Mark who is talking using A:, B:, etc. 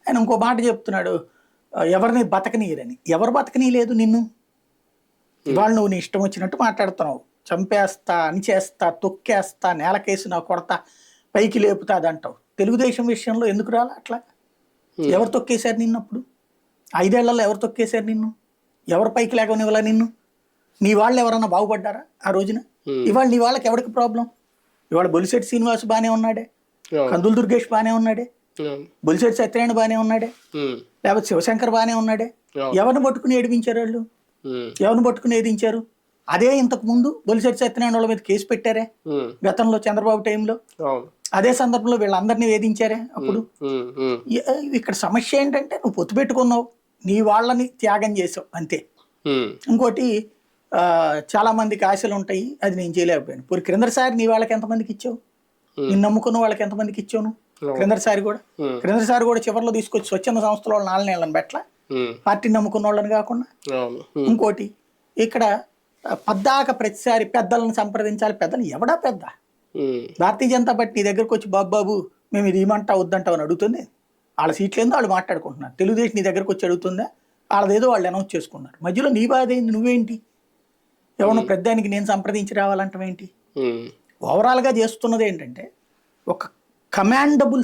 A: ఆయన ఇంకో మాట చెప్తున్నాడు, ఎవరిని బతకనీయరని. ఎవరు బతకనీయలేదు నిన్ను? ఇవాళ నువ్వు నీ ఇష్టం వచ్చినట్టు మాట్లాడుతున్నావు. చంపేస్తా, అణిచేస్తా, తొక్కేస్తా, నేలకేసి నా కొడతా, పైకి లేపుతాదంటావు. తెలుగుదేశం విషయంలో ఎందుకు రాలా అట్లా? ఎవరు తొక్కేశారు నిన్ను అప్పుడు? 5 ఏళ్లలో ఎవరు తొక్కేశారు నిన్ను? ఎవరు పైకి లేకనివ్వాలా నిన్ను? నీ వాళ్ళు ఎవరన్నా బాగుపడ్డారా ఆ రోజున? ఇవాళ నీ వాళ్ళకి ఎవరికి ప్రాబ్లం? ఇవాళ బొలిశెట్టి శ్రీనివాస్ బానే ఉన్నాడే, కందుల దుర్గేష్ బానే ఉన్నాడే, బొలిశెట్టి సత్యనారాయణ బానే ఉన్నాడే, లేకపోతే శివశంకర్ బానే ఉన్నాడే. ఎవరిని పట్టుకుని ఏడిపించారు వాళ్ళు? ఎవరిని పట్టుకుని ఏదించారు? అదే ఇంతకు ముందు బొలిశెట్టి సత్యనారాయణ వాళ్ళ మీద కేసు పెట్టారే గతంలో చంద్రబాబు టైంలో. అదే సందర్భంలో వీళ్ళందరినీ వేధించారే అప్పుడు. ఇక్కడ సమస్య ఏంటంటే నువ్వు పొత్తు పెట్టుకున్నావు, నీ వాళ్ళని త్యాగం చేసావు అంతే. ఇంకోటి, చాలా మందికి ఆశలు ఉంటాయి, అది నేను చేయలేకపోయాను. ఇప్పుడు క్రిందసారి నీ వాళ్ళకి ఎంతమందికి ఇచ్చావు? నిన్ను నమ్ముకున్న వాళ్ళకి ఎంతమందికి ఇచ్చావు నువ్వు? క్రిందసారి కూడా చివరిలో తీసుకొచ్చి స్వచ్ఛంద సంస్థల వాళ్ళు 4 నెలలను పెట్టలా, పార్టీని నమ్ముకున్న వాళ్ళని కాకుండా. ఇంకోటి, ఇక్కడ పద్దాక ప్రతిసారి పెద్దలను సంప్రదించాలి. పెద్దలు ఎవడా పెద్ద? భారతీయ జనతా పార్టీ నీ దగ్గరకు వచ్చి బాబు మేము ఇది ఇమంటా వద్దంటావు అని అడుగుతుంది. వాళ్ళ సీట్లు ఏందో వాళ్ళు మాట్లాడుకుంటున్నారు. తెలుగుదేశం నీ దగ్గరకు వచ్చి అడుగుతుందా? వాళ్ళదేదో వాళ్ళు అనౌన్స్ చేసుకున్నారు. మధ్యలో నీ బాధ ఏంటి? నువ్వేంటి? ఎవరినో పెద్దానికి నేను సంప్రదించి రావాలంటావేంటి? ఓవరాల్గా చేస్తున్నది ఏంటంటే ఒక కమాండబుల్